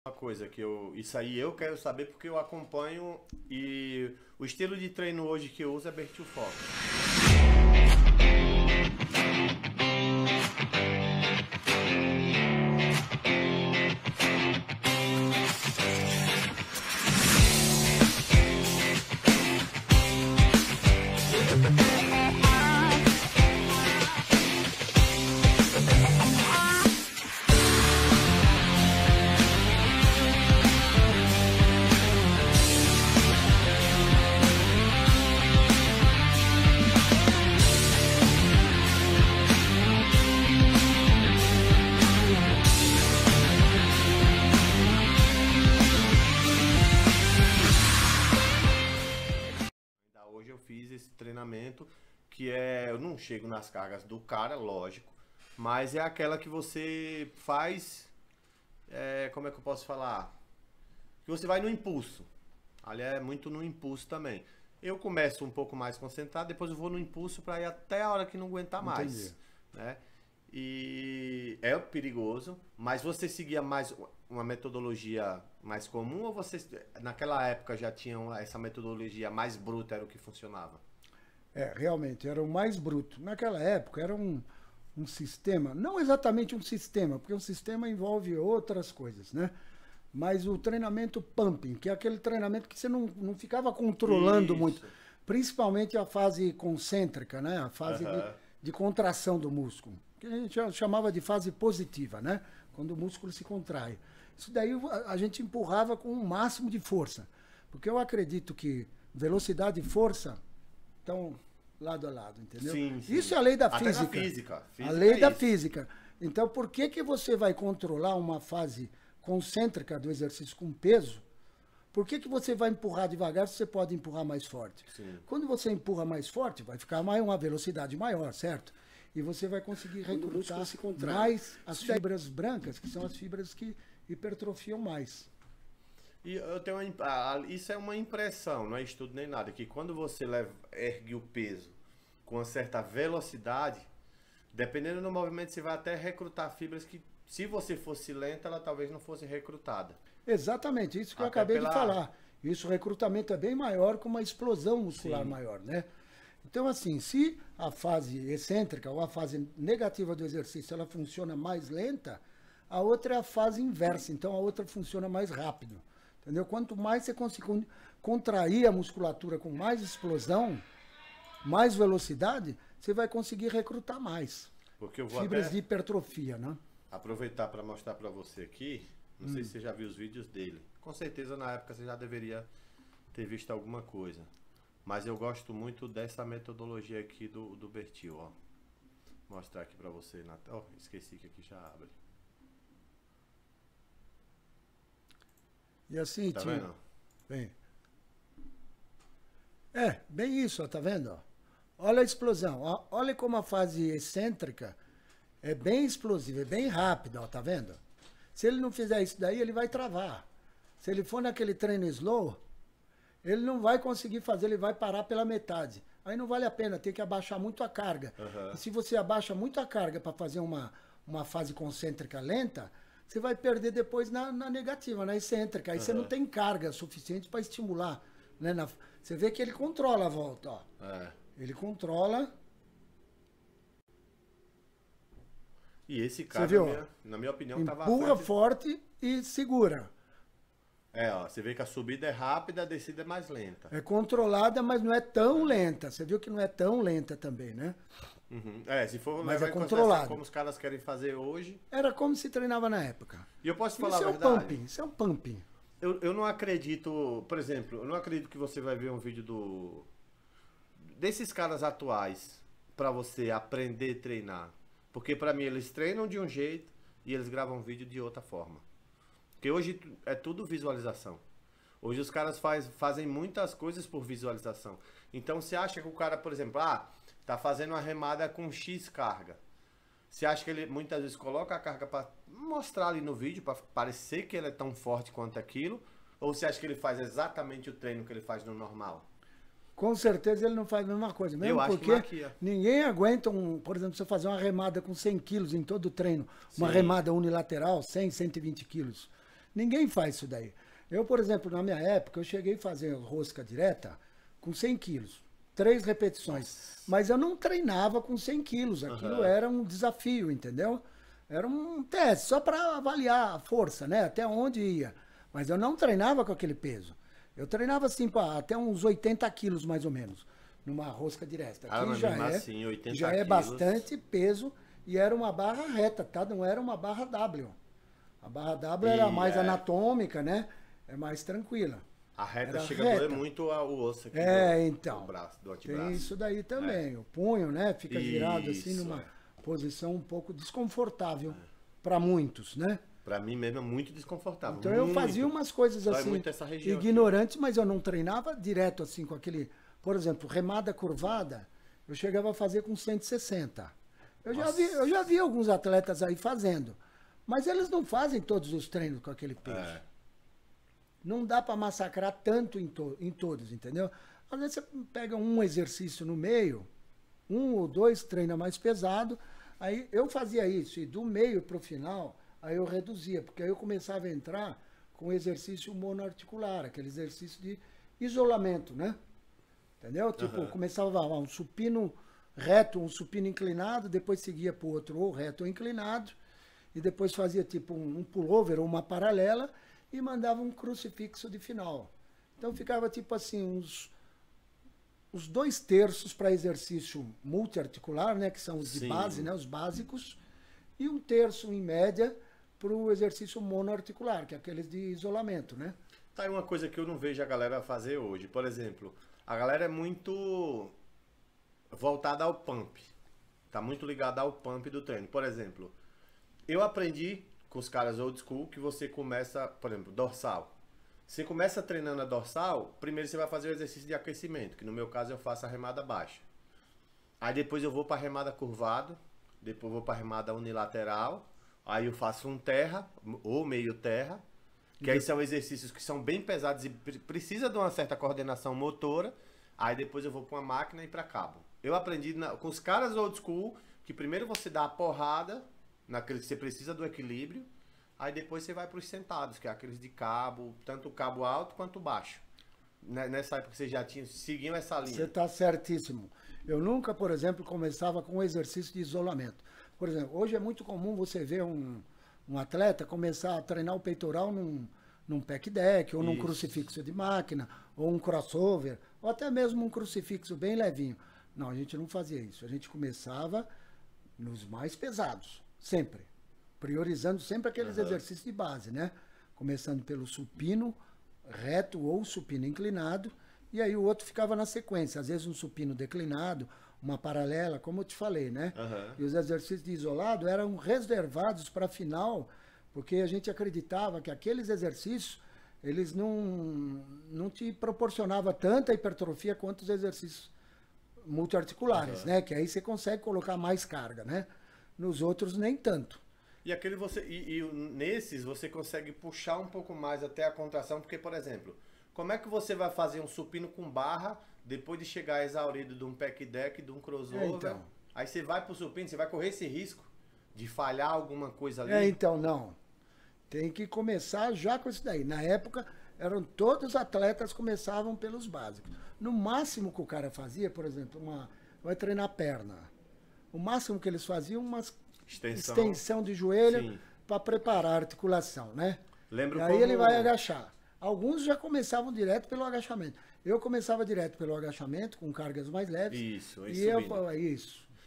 Uma coisa que isso aí eu quero saber porque eu acompanho e o estilo de treino hoje que eu uso é Bertil Fox. Hoje eu fiz esse treinamento que eu não chego nas cargas do cara, lógico, mas é aquela que você faz, como é que eu posso falar? Que você vai no impulso. Ali é muito no impulso também. Eu começo um pouco mais concentrado, depois eu vou no impulso para ir até a hora que não aguentar mais, né? E é perigoso, mas você seguia mais uma metodologia mais comum ou você naquela época já tinha essa metodologia mais bruta, era o que funcionava? Realmente, era o mais bruto. Naquela época era um sistema, não exatamente um sistema, porque um sistema envolve outras coisas, né? Mas o treinamento pumping, que é aquele treinamento que você não ficava controlando muito, principalmente a fase concêntrica, né? A fase de contração do músculo, que a gente chamava de fase positiva, né? Quando o músculo se contrai. Isso daí a gente empurrava com o máximo de força, porque eu acredito que velocidade e força estão lado a lado, entendeu? Sim, sim. Isso é a lei da Até física. da física. A lei da isso. física. Então, por que você vai controlar uma fase concêntrica do exercício com peso? Por que você vai empurrar devagar se você pode empurrar mais forte? Sim. Quando você empurra mais forte, vai ficar uma velocidade maior, certo? E você vai conseguir recrutar mais as fibras brancas, que são as fibras que hipertrofiam mais. E eu tenho isso é uma impressão, não é estudo nem nada, que quando você ergue o peso com uma certa velocidade, dependendo do movimento, você vai até recrutar fibras que, se você fosse lenta, ela talvez não fosse recrutada. Exatamente, isso que eu acabei de falar. Isso, o recrutamento é bem maior, com uma explosão muscular maior, né? Então, assim, se a fase excêntrica ou a fase negativa do exercício, ela funciona mais lenta, a outra é a fase inversa, então a outra funciona mais rápido. Entendeu? Quanto mais você conseguir contrair a musculatura com mais explosão, mais velocidade, você vai conseguir recrutar mais. Porque eu vou fibras de hipertrofia, né? Aproveitar para mostrar para você aqui, não sei se você já viu os vídeos dele. Com certeza na época você já deveria ter visto alguma coisa. Mas eu gosto muito dessa metodologia aqui do Bertil, ó. Vou mostrar aqui para você. Esqueci que aqui já abre. E assim, tá vendo? Bem. Bem isso, ó, tá vendo? Ó? Olha a explosão. Ó, olha como a fase excêntrica é bem explosiva, é bem rápida, ó, tá vendo? Se ele não fizer isso daí, ele vai travar. Se ele for naquele treino slow, ele não vai conseguir fazer, ele vai parar pela metade. Aí não vale a pena, tem que abaixar muito a carga. E se você abaixa muito a carga para fazer uma fase concêntrica lenta, você vai perder depois na negativa, na excêntrica. Aí você não tem carga suficiente para estimular. Né? Você vê que ele controla a volta. Ó. Ele controla. E esse cara, na minha opinião, estava empurra forte e segura. Ó, você vê que a subida é rápida, a descida é mais lenta. É controlada, mas não é tão lenta. Você viu que não é tão lenta também, né? Se for mas é controlado. Como os caras querem fazer hoje. Era como se treinava na época. E eu posso falar a verdade? Isso é um pumping. Eu não acredito, por exemplo, eu não acredito que você vai ver um vídeo desses caras atuais para você aprender a treinar. Porque para mim eles treinam de um jeito e eles gravam vídeo de outra forma. Porque hoje é tudo visualização. Hoje os caras fazem muitas coisas por visualização. Então você acha que o cara, por exemplo, tá fazendo uma remada com X carga. Você acha que ele muitas vezes coloca a carga para mostrar ali no vídeo, para parecer que ele é tão forte quanto aquilo? Ou você acha que ele faz exatamente o treino que ele faz no normal? Com certeza ele não faz a mesma coisa. Mesmo eu acho porque que ninguém aguenta, por exemplo, você fazer uma remada com 100 quilos em todo o treino. Uma remada unilateral, 100, 120 quilos. Ninguém faz isso daí. Eu, por exemplo, na minha época, eu cheguei a fazer rosca direta com 100 quilos. 3 repetições. Mas eu não treinava com 100 quilos. Aquilo era um desafio, entendeu? Era um teste, só para avaliar a força, né? Até onde ia. Mas eu não treinava com aquele peso. Eu treinava assim, até uns 80 quilos, mais ou menos, numa rosca direta. Aqui já é bastante peso e era uma barra reta, tá? Não era uma barra W. A barra W era mais anatômica, né? É mais tranquila. A reta chega a doer muito o osso aqui então, do braço, do antebraço. Tem isso daí também. O punho, né? Fica virado assim numa posição um pouco desconfortável para muitos, né? Para mim mesmo é muito desconfortável. Então eu fazia umas coisas assim, ignorantes, mas eu não treinava direto assim com aquele... Por exemplo, remada curvada, eu chegava a fazer com 160. Eu já vi alguns atletas aí fazendo, mas eles não fazem todos os treinos com aquele peso. Não dá para massacrar tanto em todos, entendeu? Às vezes você pega um exercício no meio, 1 ou 2 treina mais pesado, aí eu fazia isso, e do meio para o final, aí eu reduzia, porque aí eu começava a entrar com exercício monoarticular, aquele exercício de isolamento, né? Entendeu? Tipo, começava um supino reto, um supino inclinado, depois seguia para o outro ou reto ou inclinado, e depois fazia tipo um pullover ou uma paralela, e mandava um crucifixo de final. Então ficava tipo assim, uns 2/3 para exercício multiarticular, né, que são os de base, né, os básicos, e 1/3 em média para o exercício monoarticular, que é aqueles de isolamento, né? Tá aí uma coisa que eu não vejo a galera fazer hoje. Por exemplo, a galera é muito voltada ao pump. Tá muito ligada ao pump do treino. Por exemplo, eu aprendi com os caras old school que você começa, por exemplo, dorsal. Você começa treinando a dorsal, primeiro você vai fazer o exercício de aquecimento, que no meu caso eu faço a remada baixa. Aí depois eu vou para a remada curvado, depois eu vou para a remada unilateral, aí eu faço um terra ou meio terra, que aí são exercícios que são bem pesados e precisa de uma certa coordenação motora. Aí depois eu vou para uma máquina e para cabo. Eu aprendi com os caras old school que primeiro você dá a porrada naquele que você precisa do equilíbrio, aí depois você vai para os sentados, que é aqueles de cabo, tanto o cabo alto quanto baixo. Nessa época você já seguiam essa linha. Você está certíssimo. Eu nunca, por exemplo, começava com um exercício de isolamento. Por exemplo, hoje é muito comum você ver um atleta começar a treinar o peitoral num pec deck, ou num crucifixo de máquina, ou um crossover, ou até mesmo um crucifixo bem levinho. Não, a gente não fazia isso. A gente começava nos mais pesados. Sempre. Priorizando sempre aqueles exercícios de base, né? Começando pelo supino reto ou supino inclinado, e aí o outro ficava na sequência. Às vezes um supino declinado, uma paralela, como eu te falei, né? E os exercícios de isolado eram reservados para a final, porque a gente acreditava que aqueles exercícios, eles não te proporcionavam tanta hipertrofia quanto os exercícios multiarticulares, né? Que aí você consegue colocar mais carga, né? Nos outros, nem tanto. E aquele nesses você consegue puxar um pouco mais até a contração, porque, por exemplo, como é que você vai fazer um supino com barra depois de chegar exaurido de um pec deck, de um crossover? Então. Aí você vai pro supino, você vai correr esse risco de falhar alguma coisa ali? Então, não. Tem que começar já com isso daí. Na época, todos os atletas começavam pelos básicos. No máximo que o cara fazia, por exemplo, vai treinar perna. O máximo que eles faziam, uma extensão de joelho para preparar a articulação, né? Lembro aí ele vai agachar. Alguns já começavam direto pelo agachamento. Eu começava direto pelo agachamento, com cargas mais leves. Isso.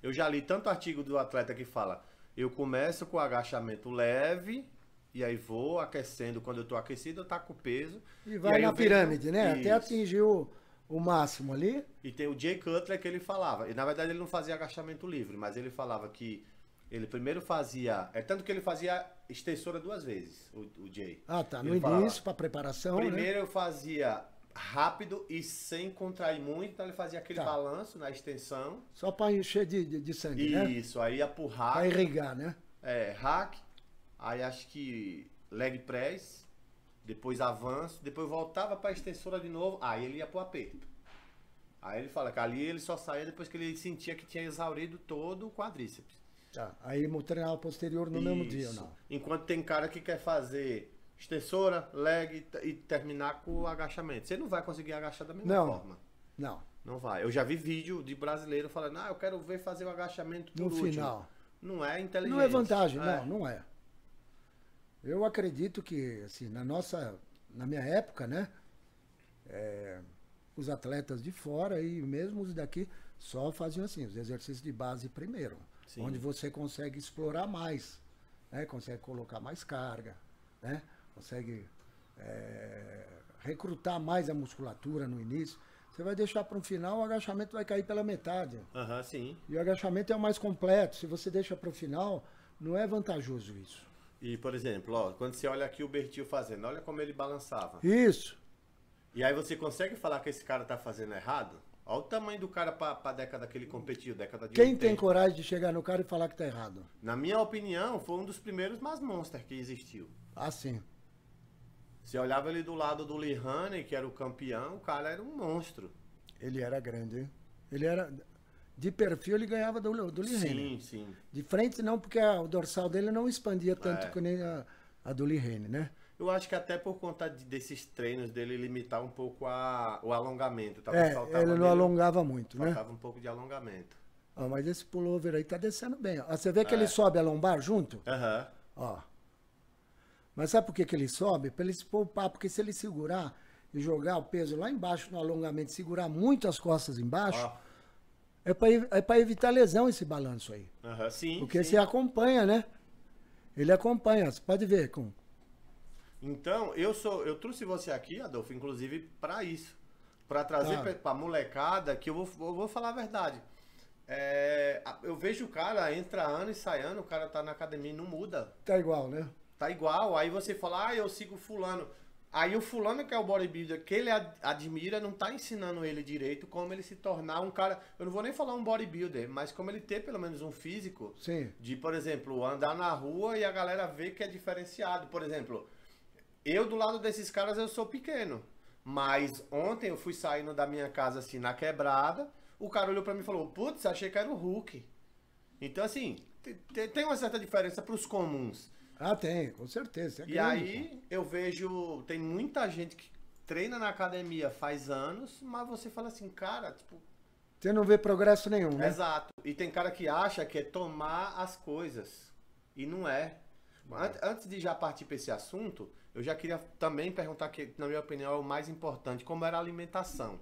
Eu já li tanto artigo do atleta que fala, eu começo com o agachamento leve, e aí vou aquecendo. Quando eu tô aquecido, eu taco o peso. E vai na pirâmide, né? Até atingir o máximo ali. E tem o Jay Cutler que ele falava. E na verdade ele não fazia agachamento livre, mas ele falava que ele primeiro fazia... tanto que ele fazia extensora 2 vezes, o Jay. Ah, tá. No início, para preparação, primeiro eu fazia rápido e sem contrair muito, então ele fazia aquele balanço na extensão. Só para encher de sangue, né? Isso, aí ia pro hack. Para irrigar, né? Hack, aí acho que leg press, depois avanço, depois voltava para extensora de novo, aí ele ia pro aperto. Aí ele fala que ali ele só saía depois que ele sentia que tinha exaurido todo o quadríceps. Tá, aí treinava posterior no mesmo dia ou não? Enquanto tem cara que quer fazer extensora, leg e terminar com o agachamento. Você não vai conseguir agachar da mesma Não. forma. Não. Não vai. Eu já vi vídeo de brasileiro falando, eu quero ver fazer o agachamento por No último. final. Não é inteligente. Não é vantagem, não é. Eu acredito que, assim, na minha época, né? Os atletas de fora e mesmo os daqui só faziam assim, os exercícios de base primeiro. Sim. Onde você consegue explorar mais, né? Consegue colocar mais carga, né? Consegue recrutar mais a musculatura no início. Você vai deixar para um final, o agachamento vai cair pela metade. Aham, sim. E o agachamento é o mais completo. Se você deixa para o final, não é vantajoso isso. E, por exemplo, ó, quando você olha aqui o Bertil fazendo, olha como ele balançava. Isso. E aí você consegue falar que esse cara tá fazendo errado? Olha o tamanho do cara pra década que ele competiu, década de Quem 80. tem coragem de chegar no cara e falar que tá errado? Na minha opinião, foi um dos primeiros Mass Monster que existiu. Assim. Você olhava ele do lado do Lee Haney, que era o campeão, o cara era um monstro. Ele era grande, hein? Ele era... De perfil ele ganhava do Lee Haney. Sim, sim. De frente não, porque o dorsal dele não expandia tanto que nem a do Lee Haney, né? Eu acho que até por conta desses treinos dele limitar um pouco o alongamento. Talvez faltava ele não nele, alongava muito, né? faltava um pouco de alongamento. Ó, mas esse pullover aí tá descendo bem. Ó, você vê que ele sobe a lombar junto? Aham. Ó. Mas sabe por que ele sobe? Para ele se poupar, porque se ele segurar e jogar o peso lá embaixo no alongamento, segurar muito as costas embaixo, Ó. é para evitar lesão esse balanço aí. Aham, sim. Porque sim. você acompanha, né? Ele acompanha, você pode ver. Então, eu trouxe você aqui, Adolfo, inclusive para isso. Para trazer Tá. pra molecada, que eu vou falar a verdade. Eu vejo o cara, entra ano e sai ano, o cara tá na academia e não muda. Tá igual, né? Tá igual, aí você fala, eu sigo fulano. Aí o fulano que é o bodybuilder, que ele admira, não tá ensinando ele direito como ele se tornar um cara, eu não vou nem falar um bodybuilder, mas como ele ter pelo menos um físico, Sim. de, por exemplo, andar na rua e a galera ver que é diferenciado. Por exemplo, eu do lado desses caras eu sou pequeno, mas ontem eu fui saindo da minha casa assim, na quebrada, o cara olhou pra mim e falou, putz, achei que era o Hulk. Então assim, tem uma certa diferença pros comuns. Ah, tem, com certeza. É E grande, aí eu vejo, tem muita gente que treina na academia faz anos, mas você fala assim, cara, tipo... Você não vê progresso nenhum, né? Exato. E tem cara que acha que é tomar as coisas. E não é. Antes de já partir para esse assunto, eu já queria também perguntar que, na minha opinião, é o mais importante, como era a alimentação.